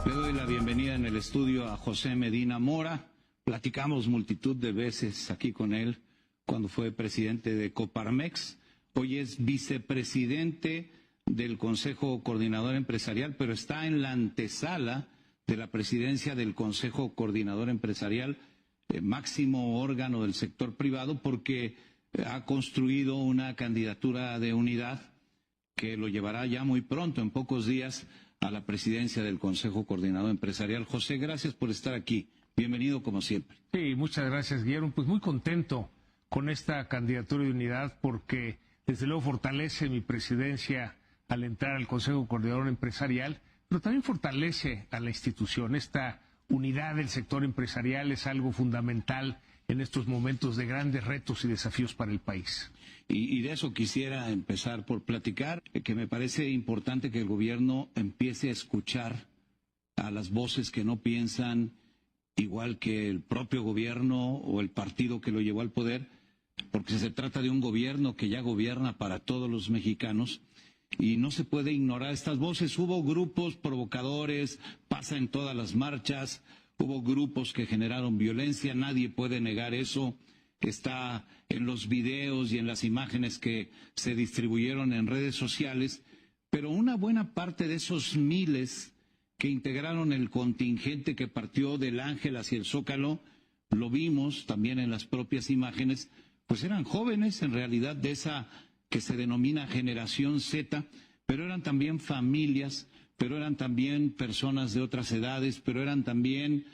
Le doy la bienvenida en el estudio a José Medina Mora. Platicamos multitud de veces aquí con él cuando fue presidente de Coparmex. Hoy es vicepresidente del Consejo Coordinador Empresarial, pero está en la antesala de la presidencia del Consejo Coordinador Empresarial, máximo órgano del sector privado, porque ha construido una candidatura de unidad que lo llevará ya muy pronto, en pocos días, a la presidencia del Consejo Coordinador Empresarial. José, gracias por estar aquí. Bienvenido como siempre. Sí, muchas gracias, Guillermo. Pues muy contento con esta candidatura de unidad porque desde luego fortalece mi presidencia al entrar al Consejo Coordinador Empresarial, pero también fortalece a la institución. Esta unidad del sector empresarial es algo fundamental en estos momentos de grandes retos y desafíos para el país. Y de eso quisiera empezar por platicar, que me parece importante que el gobierno empiece a escuchar a las voces que no piensan igual que el propio gobierno o el partido que lo llevó al poder, porque se trata de un gobierno que ya gobierna para todos los mexicanos y no se puede ignorar estas voces. Hubo grupos provocadores, pasa en todas las marchas, hubo grupos que generaron violencia, nadie puede negar eso. Está en los videos y en las imágenes que se distribuyeron en redes sociales, pero una buena parte de esos miles que integraron el contingente que partió del Ángel hacia el Zócalo, lo vimos también en las propias imágenes, pues eran jóvenes en realidad de esa que se denomina generación Z, pero eran también familias, pero eran también personas de otras edades, pero eran también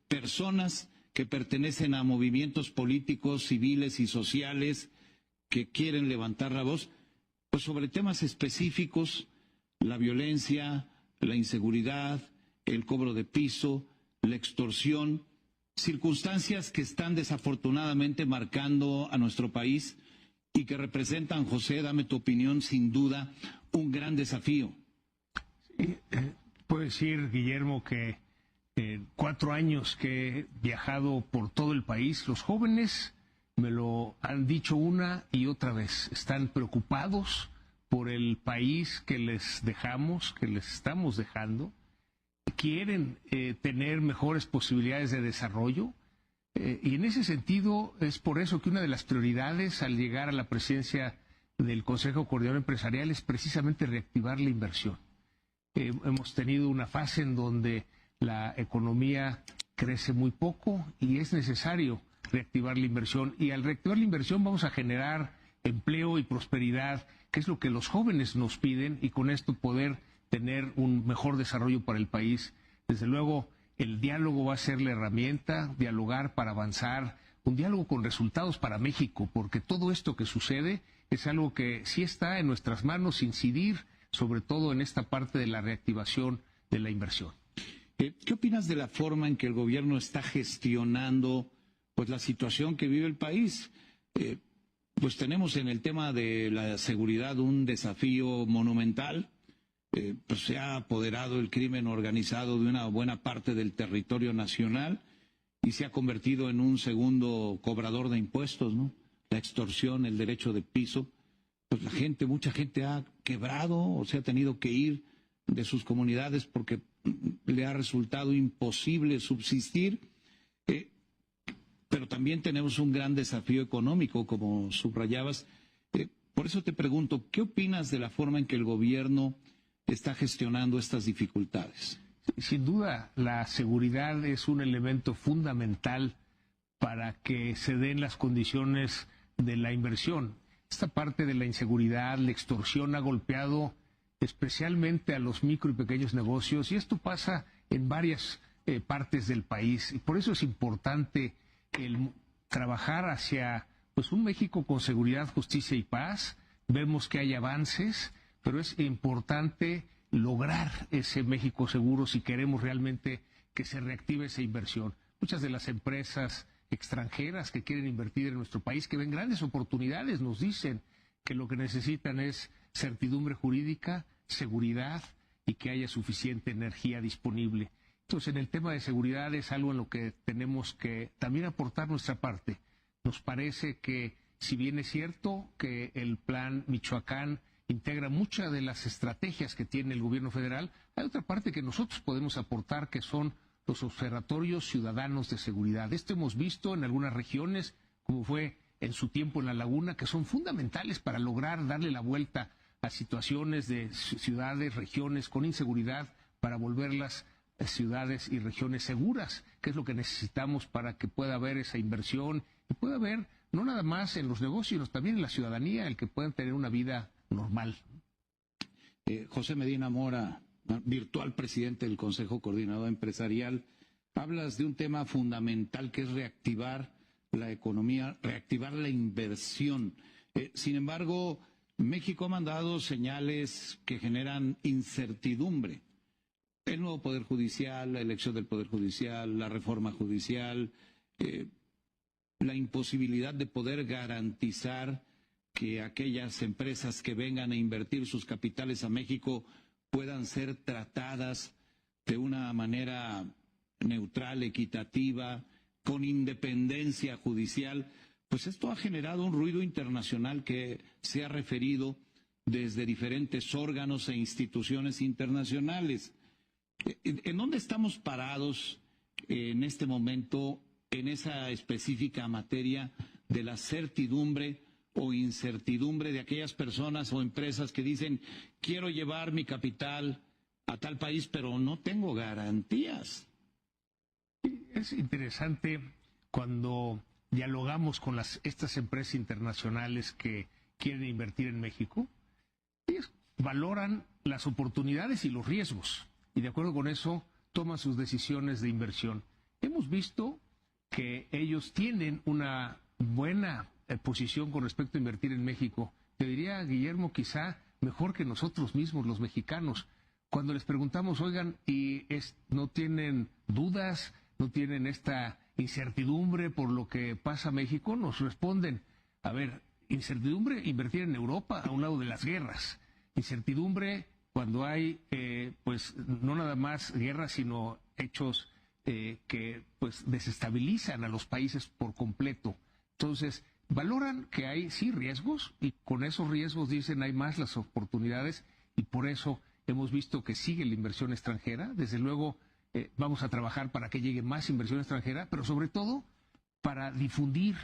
personas que pertenecen a movimientos políticos, civiles y sociales que quieren levantar la voz, pues sobre temas específicos, la violencia, la inseguridad, el cobro de piso, la extorsión, circunstancias que están desafortunadamente marcando a nuestro país y que representan, José, dame tu opinión, sin duda, un gran desafío. Sí, puedo decir, Guillermo, que 4 años que he viajado por todo el país, los jóvenes me lo han dicho una y otra vez, están preocupados por el país que les dejamos, que les estamos dejando, quieren tener mejores posibilidades de desarrollo, y en ese sentido es por eso que una de las prioridades al llegar a la presidencia del Consejo Coordinador Empresarial es precisamente reactivar la inversión. Hemos tenido una fase en donde la economía crece muy poco y es necesario reactivar la inversión. Y al reactivar la inversión vamos a generar empleo y prosperidad, que es lo que los jóvenes nos piden, y con esto poder tener un mejor desarrollo para el país. Desde luego, el diálogo va a ser la herramienta, dialogar para avanzar, un diálogo con resultados para México, porque todo esto que sucede es algo que sí está en nuestras manos incidir, sobre todo en esta parte de la reactivación de la inversión. ¿Qué opinas de la forma en que el gobierno está gestionando pues la situación que vive el país? Pues tenemos en el tema de la seguridad un desafío monumental. Pues se ha apoderado el crimen organizado de una buena parte del territorio nacional y se ha convertido en un segundo cobrador de impuestos, ¿no? La extorsión, el derecho de piso. Pues mucha gente ha quebrado o se ha tenido que ir de sus comunidades porque le ha resultado imposible subsistir, pero también tenemos un gran desafío económico, como subrayabas. Por eso te pregunto, ¿qué opinas de la forma en que el gobierno está gestionando estas dificultades? Sin duda, la seguridad es un elemento fundamental para que se den las condiciones de la inversión. Esta parte de la inseguridad, la extorsión ha golpeado especialmente a los micro y pequeños negocios, y esto pasa en varias partes del país. Y por eso es importante el trabajar hacia pues un México con seguridad, justicia y paz. Vemos que hay avances, pero es importante lograr ese México seguro si queremos realmente que se reactive esa inversión. Muchas de las empresas extranjeras que quieren invertir en nuestro país, que ven grandes oportunidades, nos dicen que lo que necesitan es certidumbre jurídica, seguridad y que haya suficiente energía disponible. Entonces, en el tema de seguridad es algo en lo que tenemos que también aportar nuestra parte. Nos parece que, si bien es cierto que el plan Michoacán integra muchas de las estrategias que tiene el gobierno federal. Hay otra parte que nosotros podemos aportar, que son los observatorios ciudadanos de seguridad. Esto hemos visto en algunas regiones, como fue en su tiempo en La Laguna, que son fundamentales para lograr darle la vuelta a situaciones de ciudades, regiones con inseguridad, para volverlas ciudades y regiones seguras, que es lo que necesitamos para que pueda haber esa inversión y pueda haber, no nada más en los negocios, sino también en la ciudadanía, el que puedan tener una vida normal. José Medina Mora, virtual presidente del Consejo Coordinador Empresarial, hablas de un tema fundamental que es reactivar la economía, reactivar la inversión. Sin embargo, México ha mandado señales que generan incertidumbre. El nuevo Poder Judicial, la elección del Poder Judicial, la reforma judicial, la imposibilidad de poder garantizar que aquellas empresas que vengan a invertir sus capitales a México puedan ser tratadas de una manera neutral, equitativa, con independencia judicial. Pues esto ha generado un ruido internacional que se ha referido desde diferentes órganos e instituciones internacionales. ¿En dónde estamos parados en este momento en esa específica materia de la certidumbre o incertidumbre de aquellas personas o empresas que dicen, quiero llevar mi capital a tal país, pero no tengo garantías? Es interesante cuando dialogamos con estas empresas internacionales que quieren invertir en México. Ellos valoran las oportunidades y los riesgos, y de acuerdo con eso toman sus decisiones de inversión. Hemos visto que ellos tienen una buena posición con respecto a invertir en México. Te diría, Guillermo, quizá mejor que nosotros mismos, los mexicanos. Cuando les preguntamos, oigan, ¿no tienen dudas, no tienen esta incertidumbre por lo que pasa a México? Nos responden, a ver, incertidumbre, invertir en Europa a un lado de las guerras. Incertidumbre cuando hay, pues, no nada más guerras, sino hechos que, pues, desestabilizan a los países por completo. Entonces, valoran que hay, sí, riesgos, y con esos riesgos dicen hay más las oportunidades, y por eso hemos visto que sigue la inversión extranjera. Desde luego, vamos a trabajar para que llegue más inversión extranjera, pero sobre todo para difundir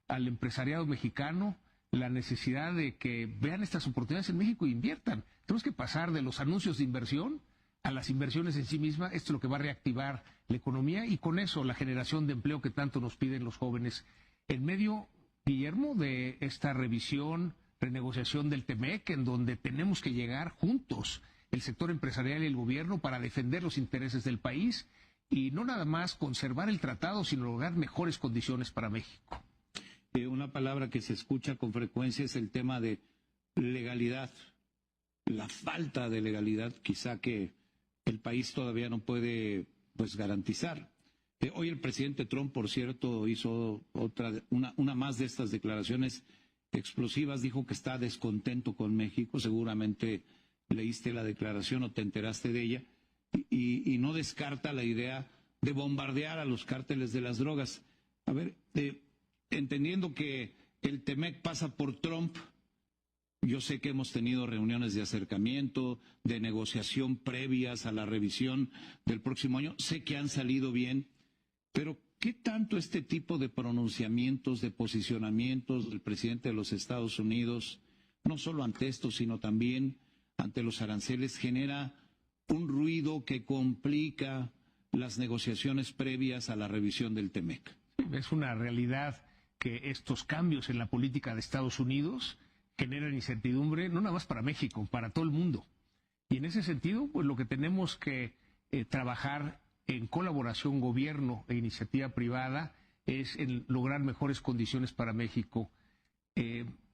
al empresariado mexicano la necesidad de que vean estas oportunidades en México e inviertan. Tenemos que pasar de los anuncios de inversión a las inversiones en sí mismas. Esto es lo que va a reactivar la economía y con eso la generación de empleo que tanto nos piden los jóvenes. En medio, Guillermo, de esta revisión, renegociación del TEMEC, en donde tenemos que llegar juntos, el sector empresarial y el gobierno, para defender los intereses del país y no nada más conservar el tratado, sino lograr mejores condiciones para México. Una palabra que se escucha con frecuencia es el tema de legalidad, la falta de legalidad quizá que el país todavía no puede, pues, garantizar. Hoy el presidente Trump, por cierto, hizo una más de estas declaraciones explosivas, dijo que está descontento con México, seguramente leíste la declaración o te enteraste de ella, y no descarta la idea de bombardear a los cárteles de las drogas. A ver, entendiendo que el TEMEC pasa por Trump, yo sé que hemos tenido reuniones de acercamiento, de negociación previas a la revisión del próximo año, sé que han salido bien, pero ¿qué tanto este tipo de pronunciamientos, de posicionamientos del presidente de los Estados Unidos, no solo ante esto, sino también ante los aranceles, genera un ruido que complica las negociaciones previas a la revisión del TEMEC? Es una realidad que estos cambios en la política de Estados Unidos generan incertidumbre, no nada más para México, para todo el mundo. Y en ese sentido, pues lo que tenemos que trabajar en colaboración gobierno e iniciativa privada es en lograr mejores condiciones para México.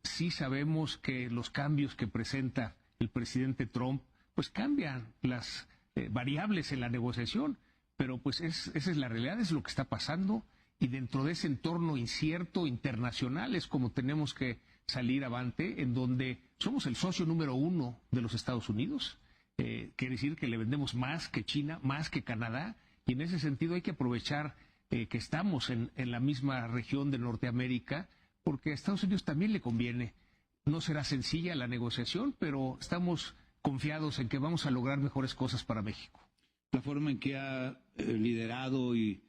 Sí sabemos que los cambios que presenta el presidente Trump, pues cambian las variables en la negociación, pero pues esa es la realidad, es lo que está pasando. Y dentro de ese entorno incierto internacional es como tenemos que salir avante, en donde somos el socio número 1 de los Estados Unidos. Quiere decir que le vendemos más que China, más que Canadá, y en ese sentido hay que aprovechar que estamos en la misma región de Norteamérica, porque a Estados Unidos también le conviene. No será sencilla la negociación, pero estamos confiados en que vamos a lograr mejores cosas para México. La forma en que ha liderado y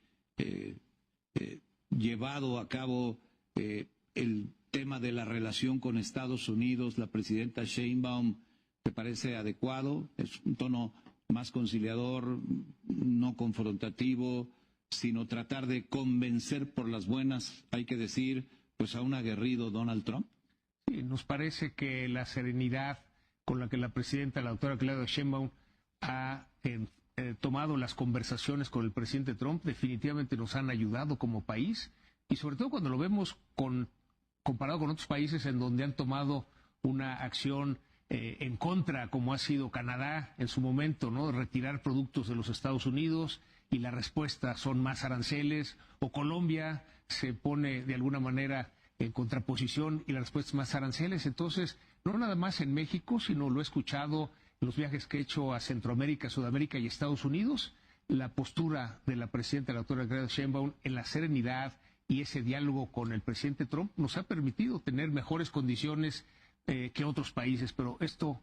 llevado a cabo el tema de la relación con Estados Unidos, la presidenta Sheinbaum, ¿te parece adecuado? ¿Es un tono más conciliador, no confrontativo, sino tratar de convencer por las buenas, hay que decir, pues a un aguerrido Donald Trump? Sí, nos parece que la serenidad con la que la presidenta, la doctora Claudia Sheinbaum, ha tomado las conversaciones con el presidente Trump definitivamente nos han ayudado como país, y sobre todo cuando lo vemos comparado con otros países en donde han tomado una acción en contra, como ha sido Canadá en su momento, ¿no? Retirar productos de los Estados Unidos y la respuesta son más aranceles, o Colombia se pone de alguna manera en contraposición y la respuesta es más aranceles. Entonces, no nada más en México, sino lo he escuchado en los viajes que he hecho a Centroamérica, Sudamérica y Estados Unidos, la postura de la presidenta, la doctora Claudia Sheinbaum, en la serenidad y ese diálogo con el presidente Trump nos ha permitido tener mejores condiciones que otros países, pero esto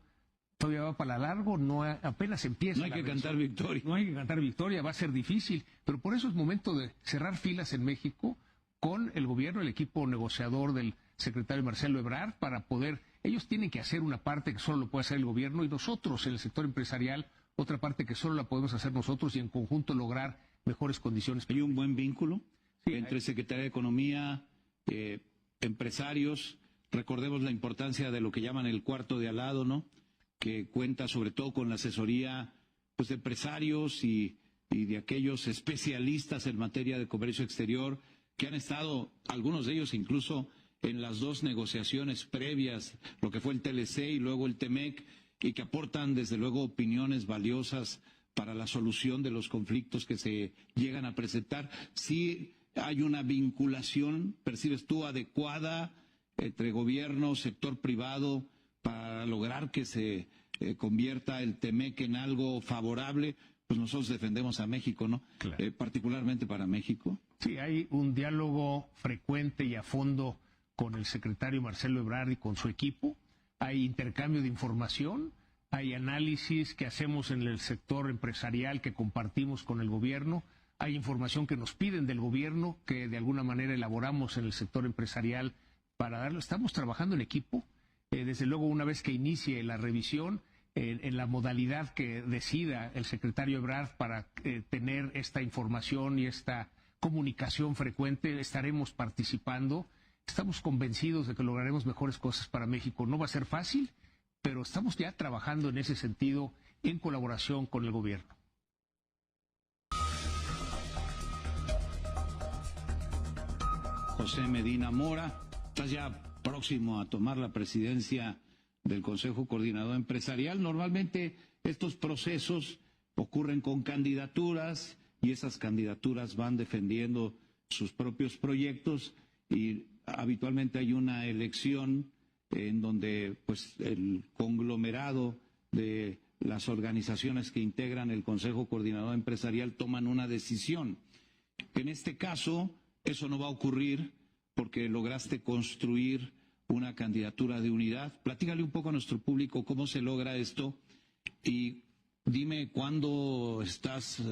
todavía va para largo, apenas empieza. No hay que cantar victoria. No hay que cantar victoria, va a ser difícil, pero por eso es momento de cerrar filas en México con el gobierno, el equipo negociador del secretario Marcelo Ebrard, para poder, ellos tienen que hacer una parte que solo lo puede hacer el gobierno y nosotros en el sector empresarial, otra parte que solo la podemos hacer nosotros y en conjunto lograr mejores condiciones. ¿Hay un buen vínculo entre Secretaría de Economía, empresarios? Recordemos la importancia de lo que llaman el cuarto de al lado, ¿no? Que cuenta sobre todo con la asesoría pues, de empresarios y de aquellos especialistas en materia de comercio exterior que han estado, algunos de ellos incluso, en las dos negociaciones previas, lo que fue el TLC y luego el TEMEC, y que aportan desde luego opiniones valiosas para la solución de los conflictos que se llegan a presentar. Sí hay una vinculación, percibes tú, adecuada entre gobierno, sector privado, para lograr que se convierta el TEMEC en algo favorable. Pues nosotros defendemos a México, ¿no? Claro. Particularmente para México. Sí, hay un diálogo frecuente y a fondo con el secretario Marcelo Ebrard y con su equipo. Hay intercambio de información, hay análisis que hacemos en el sector empresarial que compartimos con el gobierno, hay información que nos piden del gobierno que de alguna manera elaboramos en el sector empresarial para darlo. Estamos trabajando en equipo. Desde luego, una vez que inicie la revisión, en la modalidad que decida el secretario Ebrard para tener esta información y esta comunicación frecuente, estaremos participando. Estamos convencidos de que lograremos mejores cosas para México. No va a ser fácil, pero estamos ya trabajando en ese sentido en colaboración con el gobierno. José Medina Mora, estás ya próximo a tomar la presidencia del Consejo Coordinador Empresarial. Normalmente estos procesos ocurren con candidaturas y esas candidaturas van defendiendo sus propios proyectos y habitualmente hay una elección en donde pues el conglomerado de las organizaciones que integran el Consejo Coordinador Empresarial toman una decisión. En este caso, eso no va a ocurrir porque lograste construir una candidatura de unidad. Platícale un poco a nuestro público cómo se logra esto y dime cuándo estarás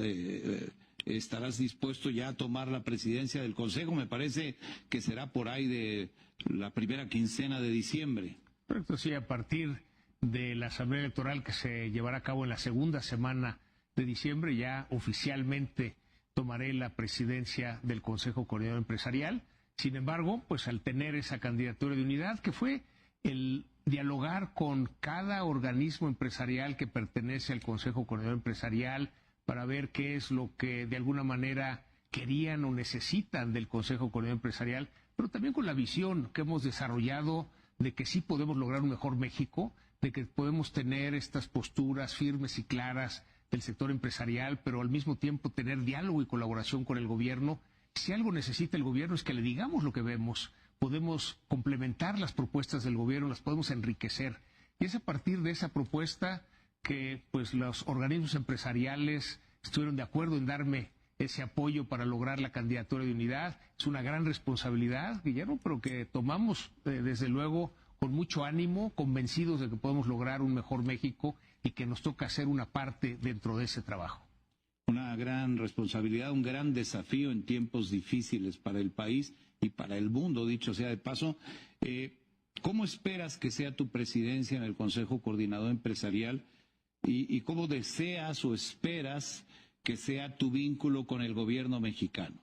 dispuesto ya a tomar la presidencia del Consejo. Me parece que será por ahí de la primera quincena de diciembre. Correcto, sí, a partir de la Asamblea Electoral que se llevará a cabo en la segunda semana de diciembre, ya oficialmente tomaré la presidencia del Consejo Coordinador Empresarial. Sin embargo, pues al tener esa candidatura de unidad, que fue el dialogar con cada organismo empresarial que pertenece al Consejo Coordinador Empresarial para ver qué es lo que de alguna manera querían o necesitan del Consejo Coordinador Empresarial, pero también con la visión que hemos desarrollado de que sí podemos lograr un mejor México, de que podemos tener estas posturas firmes y claras del sector empresarial, pero al mismo tiempo tener diálogo y colaboración con el gobierno. Si algo necesita el gobierno es que le digamos lo que vemos, podemos complementar las propuestas del gobierno, las podemos enriquecer. Y es a partir de esa propuesta que pues los organismos empresariales estuvieron de acuerdo en darme ese apoyo para lograr la candidatura de unidad. Es una gran responsabilidad, Guillermo, pero que tomamos desde luego con mucho ánimo, convencidos de que podemos lograr un mejor México y que nos toca hacer una parte dentro de ese trabajo. Una gran responsabilidad, un gran desafío en tiempos difíciles para el país y para el mundo, dicho sea de paso. ¿Cómo esperas que sea tu presidencia en el Consejo Coordinador Empresarial y cómo deseas o esperas que sea tu vínculo con el gobierno mexicano?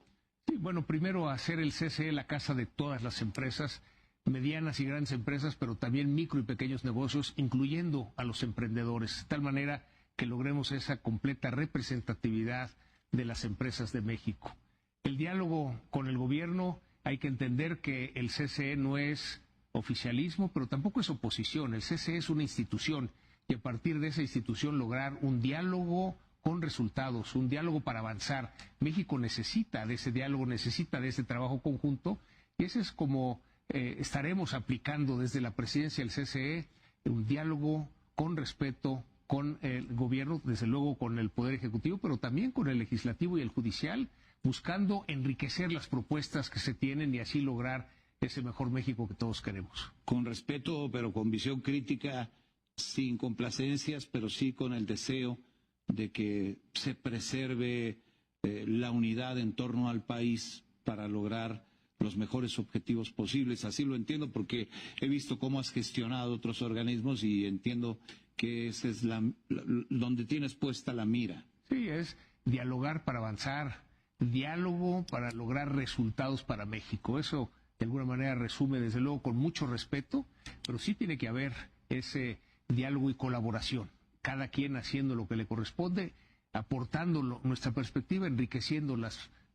Sí, bueno, primero hacer el CCE la casa de todas las empresas, medianas y grandes empresas, pero también micro y pequeños negocios, incluyendo a los emprendedores, de tal manera que logremos esa completa representatividad de las empresas de México. El diálogo con el gobierno, hay que entender que el CCE no es oficialismo, pero tampoco es oposición. El CCE es una institución y a partir de esa institución lograr un diálogo con resultados, un diálogo para avanzar. México necesita de ese diálogo, necesita de ese trabajo conjunto y ese es como estaremos aplicando desde la presidencia del CCE, un diálogo con respeto con el gobierno, desde luego con el Poder Ejecutivo, pero también con el Legislativo y el Judicial, buscando enriquecer las propuestas que se tienen y así lograr ese mejor México que todos queremos. Con respeto, pero con visión crítica, sin complacencias, pero sí con el deseo de que se preserve la unidad en torno al país para lograr los mejores objetivos posibles. Así lo entiendo porque he visto cómo has gestionado otros organismos y entiendo que esa es donde tienes puesta la mira. Sí, es dialogar para avanzar, diálogo para lograr resultados para México. Eso de alguna manera resume, desde luego, con mucho respeto, pero sí tiene que haber ese diálogo y colaboración. Cada quien haciendo lo que le corresponde, aportando nuestra perspectiva, enriqueciendo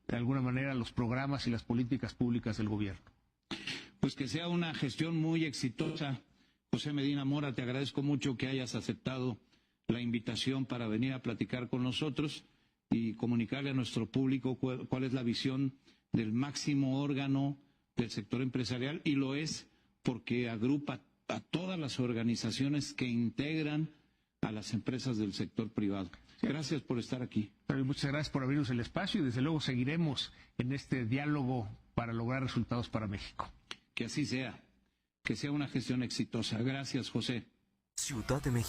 de alguna manera los programas y las políticas públicas del gobierno. Pues que sea una gestión muy exitosa. José Medina Mora, te agradezco mucho que hayas aceptado la invitación para venir a platicar con nosotros y comunicarle a nuestro público cuál es la visión del máximo órgano del sector empresarial, y lo es porque agrupa a todas las organizaciones que integran a las empresas del sector privado. Gracias por estar aquí. Muchas gracias por abrirnos el espacio y desde luego seguiremos en este diálogo para lograr resultados para México. Que así sea, que sea una gestión exitosa. Gracias, José. Ciudad de México.